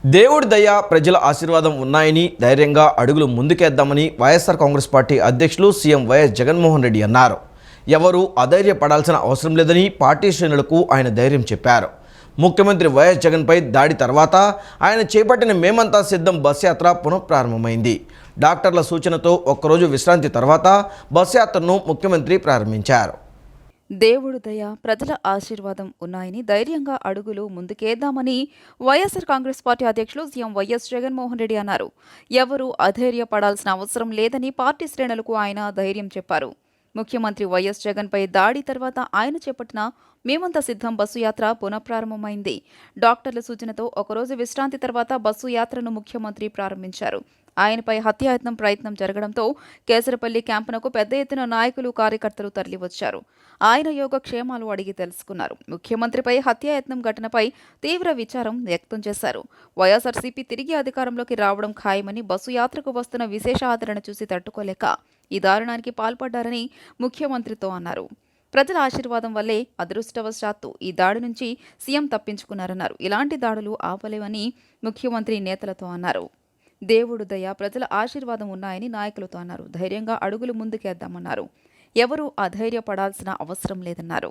దేవుడి దయ ప్రజల ఆశీర్వాదం ఉన్నాయని ధైర్యంగా అడుగులు ముందుకేద్దామని వైఎస్ఆర్ కాంగ్రెస్ పార్టీ అధ్యక్షులు సీఎం వైఎస్ జగన్మోహన్ రెడ్డి అన్నారు. ఎవరూ అధైర్యపడాల్సిన అవసరం లేదని పార్టీ శ్రేణులకు ఆయన ధైర్యం చెప్పారు. ముఖ్యమంత్రి వైఎస్ జగన్పై దాడి తర్వాత ఆయన చేపట్టిన మేమంతా సిద్ధం బస్ యాత్ర పునఃప్రారంభమైంది. డాక్టర్ల సూచనతో ఒక్కరోజు విశ్రాంతి తర్వాత బస్ యాత్రను ముఖ్యమంత్రి ప్రారంభించారు. దేవుడు దయ ప్రజల ఆశీర్వాదం ఉన్నాయని ధైర్యంగా అడుగులు ముందుకేద్దామని వైఎస్ఆర్ కాంగ్రెస్ పార్టీ అధ్యక్షులు సీఎం వైఎస్ జగన్మోహన్ రెడ్డి అన్నారు. ఎవరూ అధైర్యపడాల్సిన అవసరం లేదని పార్టీ శ్రేణులకు ఆయన ధైర్యం చెప్పారు. ముఖ్యమంత్రి వైఎస్ జగన్పై దాడి తర్వాత ఆయన చేపట్టిన మేమంతా సిద్ధం బస్సు యాత్ర పునఃప్రారంభమైంది. డాక్టర్ల సూచనతో ఒకరోజు విశ్రాంతి తర్వాత బస్సు యాత్రను ముఖ్యమంత్రి ప్రారంభించారు. ఆయనపై హత్యాయత్నం ప్రయత్నం జరగడంతో కేసరపల్లి క్యాంపునకు పెద్ద ఎత్తున నాయకులు కార్యకర్తలు తరలివచ్చారు. ఆయన యోగక్షేమాలు అడిగి తెలుసుకున్నారు. ముఖ్యమంత్రిపై హత్యాయత్నం ఘటనపై తీవ్ర విచారం వ్యక్తం చేశారు. వైఎస్ఆర్సీపీ తిరిగి అధికారంలోకి రావడం ఖాయమని బస్సు యాత్రకు వస్తున్న విశేష ఆదరణ చూసి తట్టుకోలేక ఈ దారుణానికి పాల్పడ్డారని ముఖ్యమంత్రితో అన్నారు. ప్రజల ఆశీర్వాదం వల్లే అదృష్టవశాత్తు ఈ దాడి నుంచి సీఎం తప్పించుకున్నారన్నారు. ఇలాంటి దాడులు ఆపలేవని ముఖ్యమంత్రి నేతలతో అన్నారు. దేవుడు దయ ప్రజల ఆశీర్వాదం ఉన్నాయని నాయకులతో అన్నారు. ధైర్యంగా అడుగులు ముందుకేద్దామన్నారు. ఎవరూ అధైర్యపడాల్సిన అవసరం లేదన్నారు.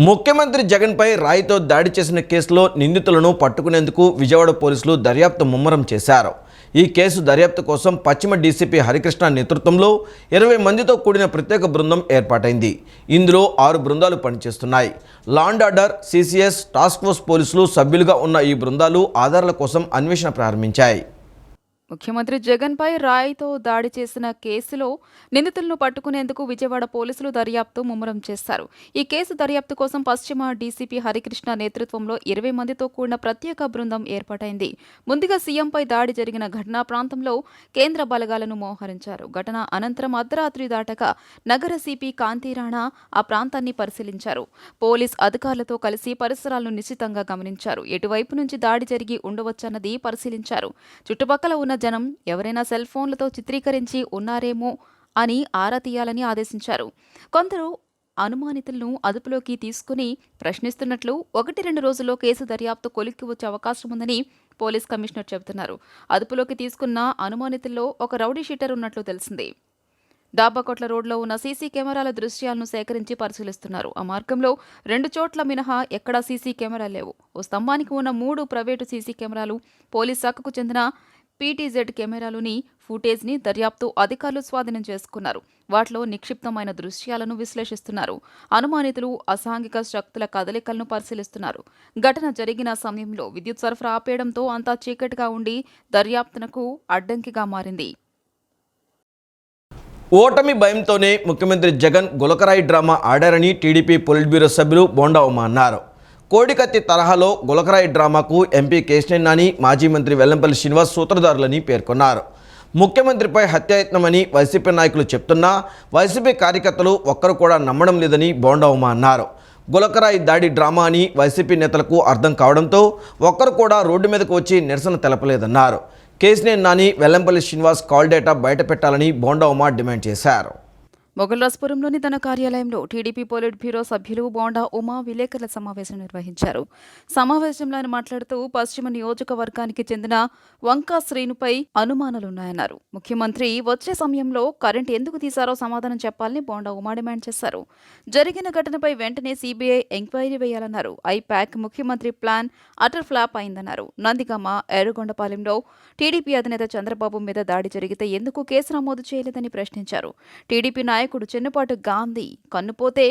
ముఖ్యమంత్రి జగన్పై రాయితో దాడి చేసిన కేసులో నిందితులను పట్టుకునేందుకు విజయవాడ పోలీసులు దర్యాప్తు ముమ్మరం చేశారు. ఈ కేసు దర్యాప్తు కోసం పశ్చిమ డీసీపీ హరికృష్ణ నేతృత్వంలో 20 మందితో కూడిన ప్రత్యేక బృందం ఏర్పాటైంది. ఇందులో 6 బృందాలు పనిచేస్తున్నాయి. Law and order, CCS, task force పోలీసులు సభ్యులుగా ఉన్న ఈ బృందాలు ఆధారాల కోసం అన్వేషణ ప్రారంభించాయి. ముఖ్యమంత్రి జగన్పై రాయితో దాడి చేసిన కేసులో నిందితులను పట్టుకునేందుకు విజయవాడ పోలీసులు దర్యాప్తు ముమ్మరం చేశారు. ఈ కేసు దర్యాప్తు కోసం పశ్చిమ డీసీపీ హరికృష్ణ నేతృత్వంలో 20 మందితో కూడిన ప్రత్యేక బృందం ఏర్పాటైంది. ముందుగా సీఎంపై దాడి జరిగిన ఘటనా ప్రాంతంలో కేంద్ర బలగాలను మోహరించారు. ఘటన అనంతరం అర్ధరాత్రి దాటక నగర సిపి కాంతిరాణా ఆ ప్రాంతాన్ని పరిశీలించారు. పోలీస్ అధికారులతో కలిసి పరిసరాలను నిశితంగా గమనించారు. ఎటువైపు నుంచి దాడి జరిగి ఉండవచ్చన్నది పరిశీలించారు. చుట్టుపక్కల ఉన్న జనం ఎవరైనా సెల్ ఫోన్లతో చిత్రీకరించి ఉన్నారేమో అని ఆరా తీయాలని ఆదేశించారు. కొందరు అనుమానితులను అదుపులోకి తీసుకుని ప్రశ్నిస్తున్నట్లు 1-2 రోజుల్లో కేసు దర్యాప్తు కొలిక్కి వచ్చే అవకాశం ఉందని పోలీస్ కమిషనర్ చెబుతున్నారు. అదుపులోకి తీసుకున్న అనుమానితుల్లో ఒక రౌడీ షీటర్ ఉన్నట్లు తెలిసింది. డాబాకోట్ల రోడ్లో ఉన్న సీసీ కెమెరాల దృశ్యాలను సేకరించి పరిశీలిస్తున్నారు. ఆ మార్గంలో 2 చోట్ల మినహా ఎక్కడా సీసీ కెమెరాలు లేవు. ఓ స్తంభానికి ఉన్న 3 ప్రైవేటు సీసీ కెమెరాలు, పోలీస్ శాఖకు చెందిన పీటీజెడ్ కెమెరాలోని ఫుటేజ్ని దర్యాప్తు అధికారులు స్వాధీనం చేసుకున్నారు. వాటిలో నిక్షిప్తమైన దృశ్యాలను విశ్లేషిస్తున్నారు. అనుమానితులు అసాంఘిక శక్తుల కదలికలను పరిశీలిస్తున్నారు. ఘటన జరిగిన సమయంలో విద్యుత్ సరఫరా ఆపేయడంతో అంతా చీకటిగా ఉండి దర్యాప్తునకు అడ్డంకిగా మారింది. ఓటమి భయంతోనే ముఖ్యమంత్రి జగన్ గులకరాయి డ్రామా ఆడారని టీడీపీ పొలిట్ బ్యూరో సభ్యులు బోండా ఉమ అన్నారు. కోడికత్తి తరహాలో గులకరాయి డ్రామాకు ఎంపీ కేశినేని నాని, మాజీ మంత్రి వెల్లంపల్లి శ్రీనివాస్ సూత్రధారులని పేర్కొన్నారు. ముఖ్యమంత్రిపై హత్యాయత్నమని వైసీపీ నాయకులు చెప్తున్నా వైసీపీ కార్యకర్తలు ఒక్కరు కూడా నమ్మడం లేదని బోండా ఉమ అన్నారు. గులకరాయి దాడి డ్రామా అని వైసీపీ నేతలకు అర్థం కావడంతో ఒక్కరు కూడా రోడ్డు మీదకు వచ్చి నిరసన తెలపలేదన్నారు. కేశినేని నాని, వెల్లంపల్లి శ్రీనివాస్ కాల్ డేటా బయటపెట్టాలని బోండా ఉమ డిమాండ్ చేశారు. మొగల్రాజ్పురంలోని తన కార్యాలయంలో టీడీపీ పొలిట్ బ్యూరో సభ్యులు బోండా ఉమా విలేకరుల సమావేశం నిర్వహించారు. సమావేశంలో ఆయన మాట్లాడుతూ పశ్చిమ నియోజకవర్గానికి చెందిన వంకా శ్రీనుపై అనుమానాలున్నాయన్నారు. ముఖ్యమంత్రి వచ్చే సమయంలో కరెంట్ ఎందుకు తీశారో సమాధానం చెప్పాలని బోండా ఉమా డిమాండ్ చేశారు. జరిగిన ఘటనపై వెంటనే సీబీఐ ఎంక్వైరీ వేయాలన్నారు. ఐపాక్ ముఖ్యమంత్రి ప్లాన్ అటర్ ఫ్లాప్ అయిందన్నారు. నందిగామ, ఏరుగొండపాలెంలో టీడీపీ అధినేత చంద్రబాబు మీద దాడి జరిగితే ఎందుకు కేసు నమోదు చేయలేదని ప్రశ్నించారు. టీడీపీ నాయకుడు చెన్నుపాటి గాంధీ కన్నుపోతే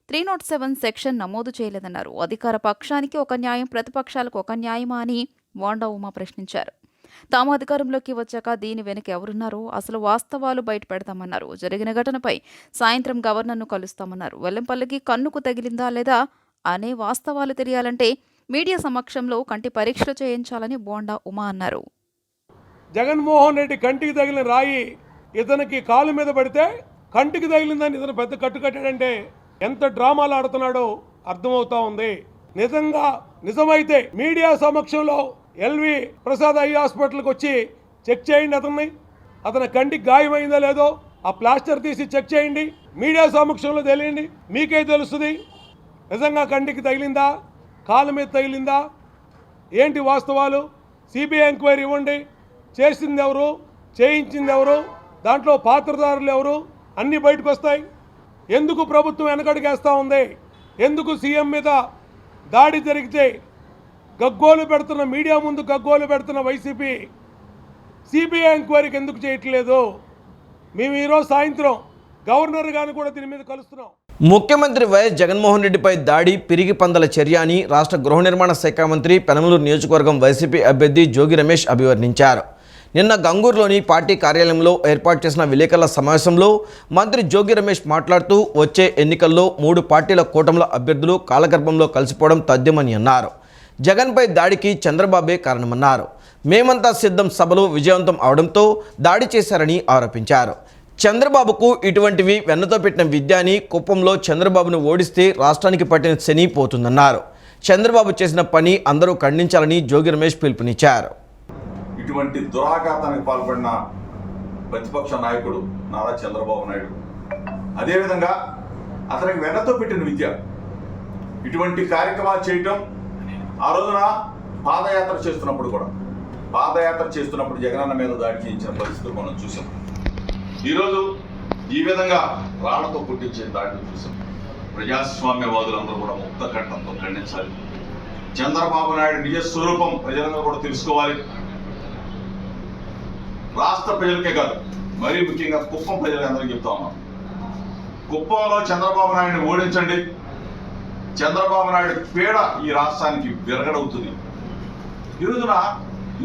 307 సెక్షన్ నమోదు చేయలేదన్నారు. అధికార పక్షానికి ఒక న్యాయం, ప్రతిపక్షాలకు ఒక న్యాయమా అని బోండా ఉమా ప్రశ్నించారు. తాము అధికారంలోకి వచ్చాక దీని వెనుక ఎవరున్నారో అసలు వాస్తవాలు బయట పెడతామన్నారు. జరిగిన ఘటనపై సాయంత్రం గవర్నర్ను కలుస్తామన్నారు. వెల్లంపల్లికి కన్నుకు తగిలిందా లేదా అనే వాస్తవాలు తెలియాలంటే మీడియా సమక్షంలో కంటి పరీక్షలు చేయించాలని బోండా ఉమా అన్నారు. జగన్మోహన్ రెడ్డి కంటికి తగిలిన రాయి ఇతనికి కాలు మీద పడితే కంటికి తగిలిందని ఇతను పెద్ద కట్టు కట్టాడంటే ఎంత డ్రామాలు ఆడుతున్నాడో అర్థమవుతా ఉంది. నిజమైతే మీడియా సమక్షంలో ఎల్వి ప్రసాద్ ఐ హాస్పిటల్కి వచ్చి చెక్ చేయండి. అతని కంటికి గాయమైందో లేదో ఆ ప్లాస్టర్ తీసి చెక్ చేయండి. మీడియా సమక్షంలో తెలియండి, మీకే తెలుస్తుంది నిజంగా కంటికి తగిలిందా, కాలు మీద తగిలిందా, ఏంటి వాస్తవాలు? సిబిఐ ఎంక్వైరీ ఇవ్వండి. చేసింది ఎవరు, చేయించింది ఎవరు, దాంట్లో పాత్రదారులు ఎవరు, అన్నీ బయటకు వస్తాయి. ఎందుకు ప్రభుత్వం వెనకడుగేస్తూ ఉంది? ఎందుకు సీఎం మీద దాడి జరిగితే గగ్గోలు పెడుతున్న, మీడియా ముందు గగ్గోలు పెడుతున్న వైసీపీ సిబిఐ ఎంక్వైరీకి ఎందుకు చేయట్లేదు? మేము ఈరోజు సాయంత్రం గవర్నర్ గారిని కూడా దీని మీద కలుస్తున్నాం. ముఖ్యమంత్రి వైఎస్ జగన్మోహన్ రెడ్డిపై దాడి పిరిగి పందల చర్య అని రాష్ట్ర గృహ నిర్మాణ శాఖ మంత్రి పెనమలూరు నియోజకవర్గం వైసీపీ అభ్యర్థి జోగి రమేష్ అభివర్ణించారు. నిన్న గంగూరులోని పార్టీ కార్యాలయంలో ఏర్పాటు చేసిన విలేకరుల సమావేశంలో మంత్రి జోగి రమేష్ మాట్లాడుతూ వచ్చే ఎన్నికల్లో 3 పార్టీల కూటముల అభ్యర్థులు కాలగర్భంలో కలిసిపోవడం తథ్యమని అన్నారు. జగన్పై దాడికి చంద్రబాబే కారణమన్నారు. మేమంతా సిద్ధం సభలు విజయవంతం అవడంతో దాడి చేశారని ఆరోపించారు. చంద్రబాబుకు ఇటువంటివి వెన్నతో పెట్టిన విద్య అని, కుప్పంలో చంద్రబాబును ఓడిస్తే రాష్ట్రానికి పట్టిన శని పోతుందన్నారు. చంద్రబాబు చేసిన పని అందరూ ఖండించాలని జోగి రమేష్ పిలుపునిచ్చారు. ఇటువంటి దురాఘాతానికి పాల్పడిన ప్రతిపక్ష నాయకుడు నారా చంద్రబాబు నాయుడు, అదేవిధంగా అతనికి వెన్నతో పెట్టిన విద్య, ఇటువంటి కార్యక్రమాలు చేయటం. ఆ రోజున పాదయాత్ర చేస్తున్నప్పుడు జగనన్న మీద దాడి చేయించిన పరిస్థితులు మనం చూసాం. ఈరోజు ఈ విధంగా రాళ్లతో పుట్టించే దాడిని చూసాం. ప్రజాస్వామ్యవాదులందరూ కూడా ముక్త కంఠంతో ఖండించాలి. చంద్రబాబు నాయుడు నిజ స్వరూపం ప్రజలందరూ కూడా తెలుసుకోవాలి. రాష్ట్ర ప్రజలకే కాదు, మరీ ముఖ్యంగా కుప్పం ప్రజలందరికీ చెప్తా ఉన్నాం. కుప్పంలో చంద్రబాబు నాయుడిని ఓడించండి. చంద్రబాబు నాయుడు పీడ ఈ రాష్ట్రానికి విరగడవుతుంది. ఈ రోజున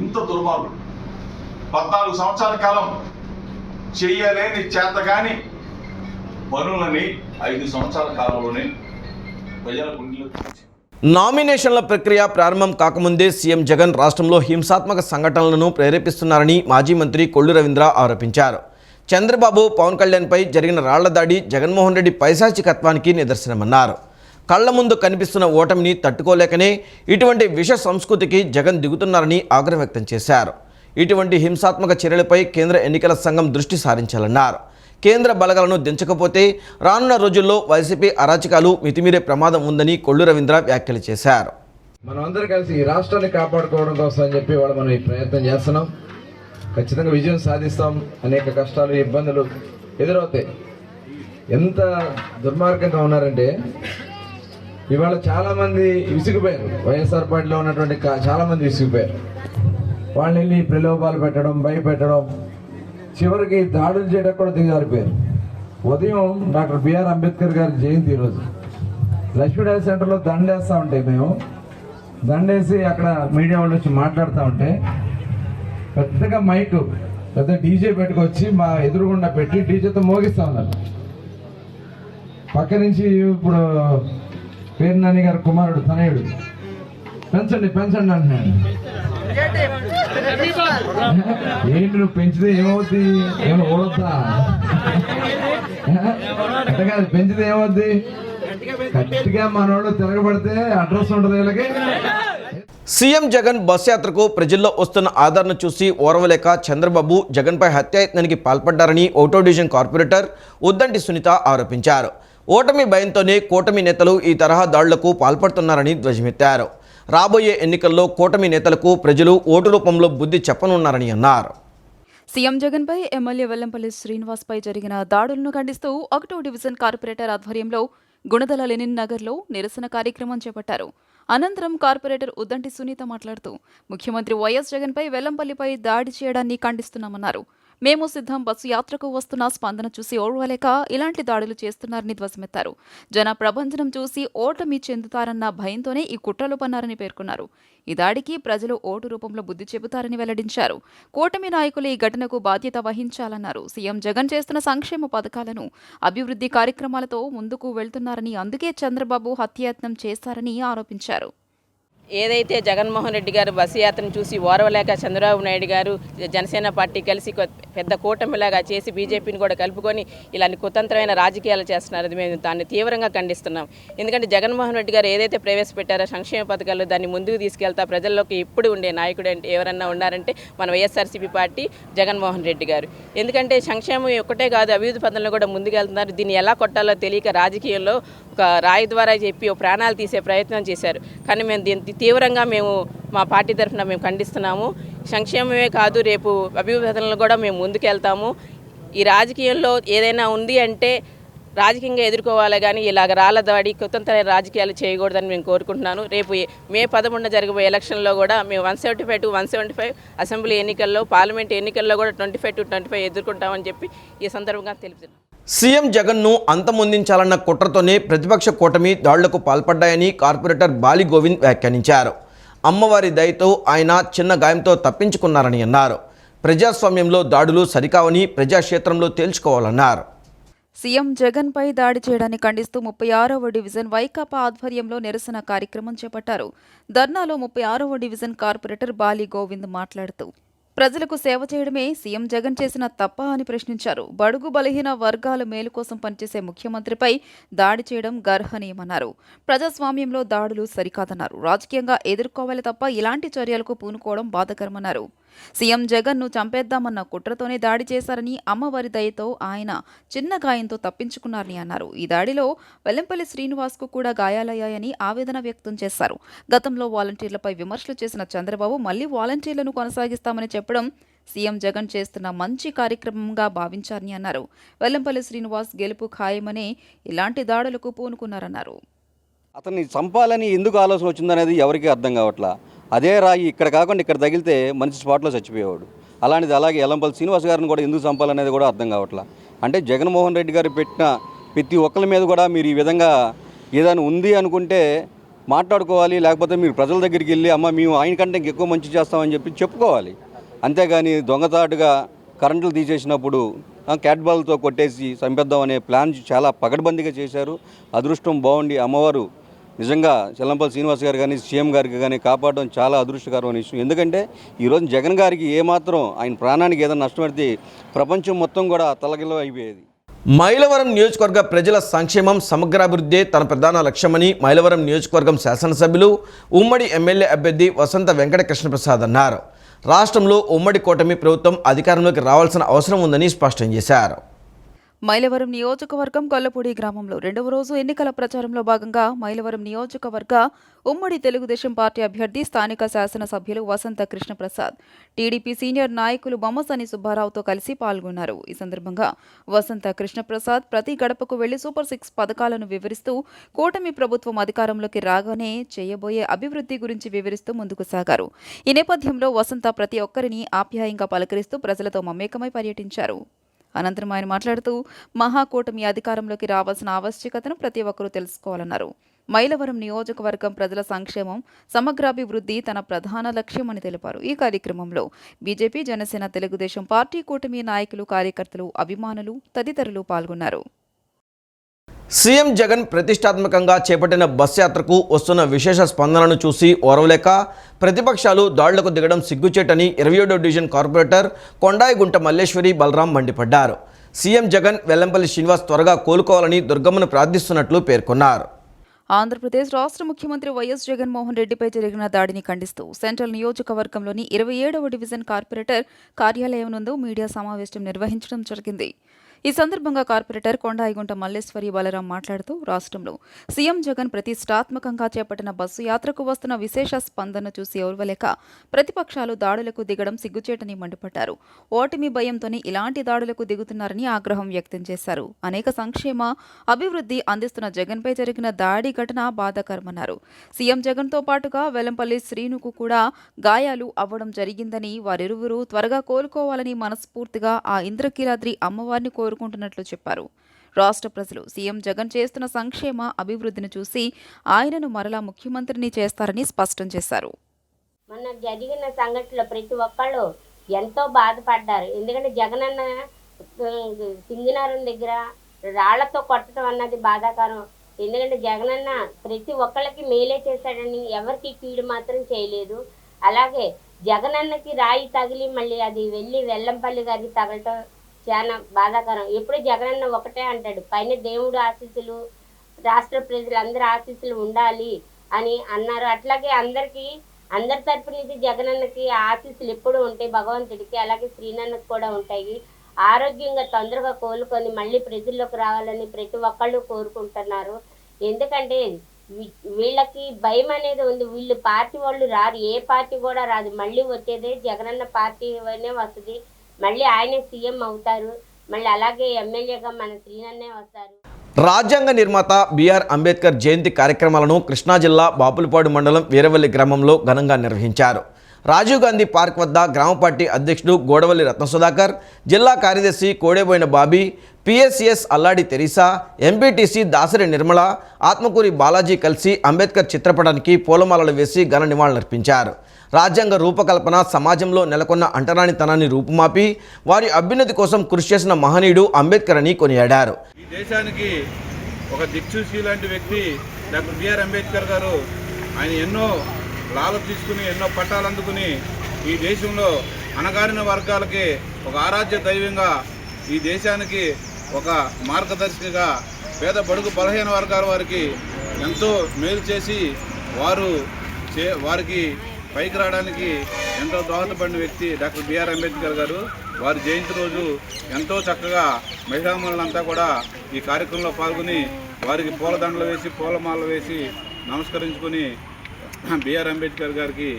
ఇంత దుర్మార్గుడు 14 సంవత్సరాల కాలం చెయ్యలేని చేతగాని పనులని 5 సంవత్సరాల కాలంలోనే ప్రజల గుండెలో నామినేషన్ల ప్రక్రియ ప్రారంభం కాకముందే సీఎం జగన్ రాష్ట్రంలో హింసాత్మక సంఘటనలను ప్రేరేపిస్తున్నారని మాజీ మంత్రి కొల్లు రవీంద్ర ఆరోపించారు. చంద్రబాబు, పవన్ కళ్యాణ్పై జరిగిన రాళ్ల దాడి జగన్మోహన్ రెడ్డి పైశాచికత్వానికి నిదర్శనమన్నారు. కళ్ల ముందు కనిపిస్తున్న ఓటమిని తట్టుకోలేకనే ఇటువంటి విష సంస్కృతికి జగన్ దిగుతున్నారని ఆగ్రహం వ్యక్తం చేశారు. ఇటువంటి హింసాత్మక చర్యలపై కేంద్ర ఎన్నికల సంఘం దృష్టి సారించాలన్నారు. కేంద్ర బలగాలను దించకపోతే రానున్న రోజుల్లో వైసీపీ అరాచకాలు మితిమీరే ప్రమాదం ఉందని కొల్లు రవీంద్ర వ్యాఖ్యలు చేశారు. మనం అందరూ కలిసి ఈ రాష్ట్రాన్ని కాపాడుకోవడం కోసం అని చెప్పి వాళ్ళు మనం ఈ ప్రయత్నం చేస్తున్నాం. ఖచ్చితంగా విజయం సాధిస్తాం. అనేక కష్టాలు, ఇబ్బందులు ఎదురవుతాయి. ఎంత దుర్మార్గంగా ఉన్నారంటే ఇవాళ చాలామంది విసిగిపోయారు. వైఎస్ఆర్ పార్టీలో ఉన్నటువంటి చాలామంది విసిగిపోయారు. వాళ్ళని వెళ్ళి ప్రలోభాలు పెట్టడం, భయపెట్టడం, చివరికి దాడులు చేయడం కూడా దిగజారిపోయారు. ఉదయం డాక్టర్ బిఆర్ అంబేద్కర్ గారి జయంతి ఈరోజు లక్ష్మీనారాయణ సెంటర్లో దండేస్తూ ఉంటే మేము దండేసి అక్కడ మీడియా వాళ్ళు వచ్చి మాట్లాడుతూ ఉంటే పెద్దగా మైక్, పెద్ద డీజే పెట్టుకొచ్చి మా ఎదురుగుండా పెట్టి డీజేతో మోగిస్తూ ఉన్నారు. పక్క నుంచి ఇప్పుడు పేరు నాని గారి కుమారుడు తనయుడు పెంచండి అంటున్నాడు. ఏంటి నువ్వు పెంచితే ఏమవుద్ది? ఏమైనా ఓడొద్దా? అంటే కాదు, పెంచితే ఏమవుద్ది? గట్టిగా మనోడు తిరగబడితే అడ్రస్ ఉంటుంది వీళ్ళకి. సీఎం జగన్ బస్ యాత్రకు ప్రజల్లో వస్తున్న ఆదరణ చూసి ఓర్వలేక చంద్రబాబు జగన్పై హత్యాయత్నానికి పాల్పడ్డారని ఒకటో డివిజన్ కార్పొరేటర్ ఉద్దంటి సునీత ఆరోపించారు. ఓటమి భయంతోనే కూటమి నేతలు ఈ తరహా దాడులకు పాల్పడుతున్నారని ధ్వజమెత్తారు. రాబోయే ఎన్నికల్లో కూటమి నేతలకు ప్రజలు ఓటు రూపంలో బుద్ధి చెప్పనున్నారని అన్నారు. సీఎం జగన్పై ఎమ్మెల్యే వెల్లంపల్లి శ్రీనివాస్పై జరిగిన దాడులను ఖండిస్తూ ఒకటో డివిజన్ కార్పొరేటర్ ఆధ్వర్యంలో గుణదల లెనిన్ నగర్లో నిరసన కార్యక్రమం చేపట్టారు. అనంతరం కార్పొరేటర్ ఉద్దంటి సునీత మాట్లాడుతూ ముఖ్యమంత్రి వైఎస్ జగన్పై వెల్లంపల్లిపై దాడి చేయడాన్ని ఖండిస్తున్నామన్నారు. మేము సిద్ధం బస్సు యాత్రకు వస్తున్న స్పందన చూసి ఓర్వలేక ఇలాంటి దాడులు చేస్తున్నారని ధ్వజమెత్తారు. జన ప్రభంజనం చూసి ఓటమి చెందుతారన్న భయంతోనే ఈ కుట్రలు పన్నారని పేర్కొన్నారు. ఈ దాడికి ప్రజలు ఓటు రూపంలో బుద్ధి చెబుతారని వెల్లడించారు. కూటమి నాయకులు ఈ ఘటనకు బాధ్యత వహించాలన్నారు. సీఎం జగన్ చేస్తున్న సంక్షేమ పథకాలను, అభివృద్ధి కార్యక్రమాలతో ముందుకు వెళ్తున్నారని, అందుకే చంద్రబాబు హత్యాయత్నం చేశారని ఆరోపించారు. ఏదైతే జగన్మోహన్ రెడ్డి గారు బస్సు యాత్రను చూసి ఓర్వలేక చంద్రబాబు నాయుడు గారు జనసేన పార్టీ కలిసి పెద్ద కూటమిలాగా చేసి బీజేపీని కూడా కలుపుకొని ఇలాంటి కుతంత్రమైన రాజకీయాలు చేస్తున్నారు. మేము దాన్ని తీవ్రంగా ఖండిస్తున్నాం. ఎందుకంటే జగన్మోహన్ రెడ్డి గారు ఏదైతే ప్రవేశపెట్టారో సంక్షేమ పథకాలు దాన్ని ముందుకు తీసుకెళ్తా ప్రజల్లోకి ఇప్పుడు ఉండే నాయకుడు అంటే ఎవరన్నా ఉన్నారంటే మన వైఎస్ఆర్సీపీ పార్టీ జగన్మోహన్ రెడ్డి గారు. ఎందుకంటే సంక్షేమం ఒక్కటే కాదు, అభివృద్ధి పథంలో కూడా ముందుకెళ్తున్నారు. దీన్ని ఎలా కొట్టాలో తెలియక రాజకీయాల్లో ఒక ఒక రాయి ద్వారా చెప్పి ఒక ప్రాణాలు తీసే ప్రయత్నం చేశారు. కానీ మేము దీన్ని తీవ్రంగా మా పార్టీ తరఫున మేము ఖండిస్తున్నాము. సంక్షేమమే కాదు, రేపు అభివృద్ధిలో కూడా మేము ముందుకెళ్తాము. ఈ రాజకీయంలో ఏదైనా ఉంది అంటే రాజకీయంగా ఎదుర్కోవాలి, కానీ ఇలాగ రాళ్ల దాడి కుతంత్ర రాజకీయాలు చేయకూడదని మేము కోరుకుంటున్నాను. రేపు మే 11 జరగబోయే ఎలక్షన్లో కూడా మేము 175 to 175 అసెంబ్లీ ఎన్నికల్లో, పార్లమెంట్ ఎన్నికల్లో కూడా 25 to 25 ఎదుర్కొంటామని చెప్పి ఈ సందర్భంగా తెలుపుతున్నాను. సీఎం జగన్ను అంతమొందించాలన్న కుట్రతోనే ప్రతిపక్ష కూటమి దాడులకు పాల్పడ్డాయని కార్పొరేటర్ బాలి గోవింద్ వ్యాఖ్యానించారు. అమ్మవారి దయతో ఆయన చిన్న గాయంతో తప్పించుకున్నారని అన్నారు. ప్రజాస్వామ్యంలో దాడులు సరికావని ప్రజాక్షేత్రంలో తేల్చుకోవాలన్నారు. సీఎం జగన్పై దాడి చేయడాన్ని ఖండిస్తూ 36వ డివిజన్ వైకాపా ఆధ్వర్యంలో నిరసన కార్యక్రమం చేపట్టారు. ధర్నాలో 36వ డివిజన్ కార్పొరేటర్ బాలి గోవింద్ మాట్లాడుతూ ప్రజలకు సేవ చేయడమే సీఎం జగన్ చేసిన తప్ప అని ప్రశ్నించారు. బడుగు బలహీన వర్గాల మేలు కోసం పనిచేసే ముఖ్యమంత్రిపై దాడి చేయడం గర్హనీయమన్నారు. ప్రజాస్వామ్యంలో దాడులు సరికాదన్నారు. రాజకీయంగా ఎదుర్కోవాలి తప్ప ఇలాంటి చర్యలకు పూనుకోవడం బాధాకరమన్నారు. సీఎం జగన్ను చంపేద్దామన్న కుట్రతోనే దాడి చేశారని, అమ్మవారి దయతో ఆయన చిన్న గాయంతో తప్పించుకున్నారని అన్నారు. ఈ దాడిలో వెల్లంపల్లి శ్రీనివాస్కు కూడా గాయాలయ్యాయని ఆవేదన వ్యక్తం చేశారు. గతంలో వాలంటీర్లపై విమర్శలు చేసిన చంద్రబాబు మళ్లీ వాలంటీర్లను కొనసాగిస్తామని చెప్పడం సీఎం జగన్ చేస్తున్న మంచి కార్యక్రమంగా భావించారని అన్నారు. వెల్లంపల్లి శ్రీనివాస్ గెలుపు ఖాయమనే ఇలాంటి దాడులకు పూనుకున్నారన్నారు. అతన్ని చంపాలని ఎందుకు ఆలోచన వచ్చిందనేది ఎవరికీ అర్థం కావట్లా. అదే రాయి ఇక్కడ కాకుండా ఇక్కడ తగిలితే మనిషి స్పాట్లో చచ్చిపోయేవాడు. అలాంటిది అలాగే వెల్లంపల్లి శ్రీనివాస్ గారిని కూడా ఎందుకు చంపాలనేది కూడా అర్థం కావట్లా. అంటే జగన్మోహన్ రెడ్డి గారు పెట్టిన ప్రతి ఒక్కరి మీద కూడా మీరు ఈ విధంగా ఏదైనా ఉంది అనుకుంటే మాట్లాడుకోవాలి, లేకపోతే మీరు ప్రజల దగ్గరికి వెళ్ళి అమ్మ మేము ఆయన కంటే ఇంకెక్కువ మంచి చేస్తామని చెప్పి చెప్పుకోవాలి. అంతేగాని దొంగతాటుగా కరెంటులు తీసేసినప్పుడు క్యాట్బాల్తో కొట్టేసి చంపేద్దాం అనే ప్లాన్ చాలా పకడ్బందీగా చేశారు. అదృష్టం బాగుండి అమ్మవారు నిజంగా వెల్లంపల్లి శ్రీనివాస్ గారు కానీ సీఎం గారికి కానీ కాపాడడం చాలా అదృష్టకరమైన విషయం. ఎందుకంటే ఈరోజు జగన్ గారికి ఏమాత్రం ఆయన ప్రాణానికి ఏదైనా నష్టం పడితే ప్రపంచం మొత్తం కూడా తలకిలో అయిపోయేది. మైలవరం నియోజకవర్గ ప్రజల సంక్షేమం సమగ్రాభివృద్ధి తన ప్రధాన లక్ష్యమని మైలవరం నియోజకవర్గం శాసనసభ్యులు ఉమ్మడి ఎమ్మెల్యే అభ్యర్థి వసంత వెంకట కృష్ణప్రసాద్ అన్నారు. రాష్ట్రంలో ఉమ్మడి కూటమి ప్రభుత్వం అధికారంలోకి రావాల్సిన అవసరం ఉందని స్పష్టం చేశారు. మైలవరం నియోజకవర్గం గొల్లపూడి గ్రామంలో 2వ రోజు ఎన్నికల ప్రచారంలో భాగంగా మైలవరం నియోజకవర్గ ఉమ్మడి తెలుగుదేశం పార్టీ అభ్యర్థి స్థానిక శాసనసభ్యులు వసంత కృష్ణప్రసాద్, టీడీపీ సీనియర్ నాయకులు బొమ్మసాని సుబ్బారావుతో కలిసి పాల్గొన్నారు. ఈ సందర్భంగా వసంత కృష్ణప్రసాద్ ప్రతి గడపకు వెళ్లి సూపర్ 6 పథకాలను వివరిస్తూ కూటమి ప్రభుత్వం అధికారంలోకి రాగానే చేయబోయే అభివృద్ధి గురించి వివరిస్తూ ముందుకు సాగారు. ఈ నేపథ్యంలో వసంత ప్రతి ఒక్కరిని ఆప్యాయంగా పలకరిస్తూ ప్రజలతో మమేకమై పర్యటించారు. అనంతరం ఆయన మాట్లాడుతూ మహాకూటమి అధికారంలోకి రావాల్సిన ఆవశ్యకతను ప్రతి ఒక్కరూ తెలుసుకోవాలన్నారు. మైలవరం నియోజకవర్గం ప్రజల సంక్షేమం సమగ్రాభివృద్ధి తన ప్రధాన లక్ష్యమని తెలిపారు. ఈ కార్యక్రమంలో బీజేపీ, జనసేన, తెలుగుదేశం పార్టీ కూటమి నాయకులు, కార్యకర్తలు, అభిమానులు తదితరులు పాల్గొన్నారు. సీఎం జగన్ ప్రతిష్టాత్మకంగా చేపట్టిన బస్ యాత్రకు వస్తున్న విశేష స్పందనను చూసి ఓర్వలేక ప్రతిపక్షాలు దాడులకు దిగడం సిగ్గుచేటని 27వ డివిజన్ కార్పొరేటర్ కొండాయిగుంట మల్లేశ్వరి బలరాం మండిపడ్డారు. సీఎం జగన్ వెల్లంపల్లి శ్రీనివాస్ త్వరగా కోలుకోవాలని దుర్గమ్మను ప్రార్థిస్తున్నట్లు పేర్కొన్నారు. ఆంధ్రప్రదేశ్ రాష్ట్ర ముఖ్యమంత్రి వైఎస్ జగన్మోహన్ రెడ్డిపై జరిగిన దాడిని ఖండిస్తూ సెంట్రల్ నియోజకవర్గంలోని 27వ డివిజన్ కార్పొరేటర్ కార్యాలయం నందు మీడియా సమావేశం నిర్వహించడం జరిగింది. ఈ సందర్భంగా కార్పొరేటర్ కొండాయిగుంట మల్లేశ్వరి బలరాం మాట్లాడుతూ రాష్ట్రంలో సీఎం జగన్ ప్రతిష్టాత్మకంగా చేపట్టిన బస్సు యాత్రకు వస్తున్న విశేష స్పందన చూసి ఓర్వలేక ప్రతిపక్షాలు దాడులకు దిగడం సిగ్గుచేటని మండిపడ్డారు. ఓటమి భయంతోనే ఇలాంటి దాడులకు దిగుతున్నారని ఆగ్రహం వ్యక్తం చేశారు. అనేక సంక్షేమ అభివృద్ధి అందిస్తున్న జగన్పై జరిగిన దాడి ఘటన బాధాకరమన్నారు. సీఎం జగన్తో పాటుగా వెల్లంపల్లి శ్రీనుకు కూడా గాయాలు అవ్వడం జరిగిందని, వారిరువురు త్వరగా కోలుకోవాలని మనస్ఫూర్తిగా ఆ ఇంద్రకీలాద్రి అమ్మవారిని కోరుకుంటున్నట్లు చెప్పారు. రాష్ట్ర ప్రజలు సీఎం జగన్ చేస్తున్న సంక్షేమ అభివృద్ధిని చూసి ఆయనను మరలా ముఖ్యమంత్రిని చేస్తారని స్పష్టం చేశారు. మొన్న జరిగిన సంఘటనలో ప్రతి ఒక్కళ్ళు ఎంతో బాధపడ్డారు. ఎందుకంటే జగనన్న సింగినారం దగ్గర రాళ్లతో కొట్టడం అన్నది బాధాకరం. ఎందుకంటే జగనన్న ప్రతి ఒక్కళ్ళకి మేలే చేశాడని, ఎవరికి కీడు మాత్రం చేయలేదు. అలాగే జగనన్నకి రాయి తగిలి మళ్ళీ అది వెళ్ళి వెల్లంపల్లి గారికి తగలటం చాలా బాధాకరం. ఎప్పుడు జగనన్న ఒకటే అంటాడు, పైన దేవుడు ఆశీస్సులు, రాష్ట్ర ప్రజలందరి ఆశీస్సులు ఉండాలి అని అన్నారు. అట్లాగే అందరి తరపు నుంచి జగనన్నకి ఆశీస్సులు ఎప్పుడు ఉంటాయి భగవంతుడికి, అలాగే శ్రీనన్నకి కూడా ఉంటాయి. ఆరోగ్యంగా తొందరగా కోలుకొని మళ్ళీ ప్రజల్లోకి రావాలని ప్రతి ఒక్కళ్ళు కోరుకుంటున్నారు. ఎందుకంటే వీళ్ళకి భయం అనేది ఉంది. వీళ్ళు పార్టీ వాళ్ళు రారు, ఏ పార్టీ కూడా రాదు. మళ్ళీ వచ్చేదే జగనన్న పార్టీనే వస్తుంది. మళ్ళీ ఆయనే సీఎం అవుతారు. మళ్ళీ అలాగే ఎమ్మెల్యేగా మన శ్రీనన్నే వస్తారు. రాజ్యాంగ నిర్మాత బిఆర్ అంబేద్కర్ జయంతి కార్యక్రమాలను కృష్ణా జిల్లా బాపులపాడు మండలం వీరవల్లి గ్రామంలో ఘనంగా నిర్వహించారు. రాజీవ్ గాంధీ పార్క్ వద్ద గ్రామ పార్టీ అధ్యక్షుడు గోడవల్లి రత్నసుధాకర్, జిల్లా కార్యదర్శి కోడేబోయిన బాబీ, పిఎస్సిఎస్ అల్లాడి తెరీసా, ఎంపీటీసీ దాసరి నిర్మల, ఆత్మకూరి బాలాజీ కలిసి అంబేద్కర్ చిత్రపటానికి పూలమాలలు వేసి ఘన నివాళులర్పించారు. రాజ్యాంగ రూపకల్పన సమాజంలో నెలకొన్న అంటరానితనాన్ని రూపుమాపి వారి అభ్యున్నతి కోసం కృషి చేసిన మహనీయుడు అంబేద్కర్ అని కొనియాడారు. ఈ దేశానికి ఒక దిక్సూచి లాంటి వ్యక్తి డాక్టర్ బిఆర్ అంబేద్కర్ గారు. ఆయన ఎన్నో లాభం తీసుకుని ఎన్నో పట్టాలు అందుకుని ఈ దేశంలో అణగారిన వర్గాలకి ఒక ఆరాధ్య దైవంగా, ఈ దేశానికి ఒక మార్గదర్శిగా, పేద బడుగు బలహీన వర్గాల వారికి ఎంతో మేలు చేసి వారికి పైకి రావడానికి ఎంతో దోహదపడిన వ్యక్తి డాక్టర్ బిఆర్ అంబేద్కర్ గారు. వారి జయంతి రోజు ఎంతో చక్కగా మహిళామణులంతా కూడా ఈ కార్యక్రమంలో పాల్గొని వారికి పూలదండలు వేసి పూలమాలలు వేసి నమస్కరించుకొని బిఆర్ అంబేద్కర్ గారికి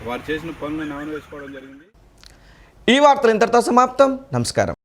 వారు చేసిన పనులను ఆమె వేసుకోవడం జరిగింది. ఈ వార్తలు ఇంతటితో సమాప్తం. నమస్కారం.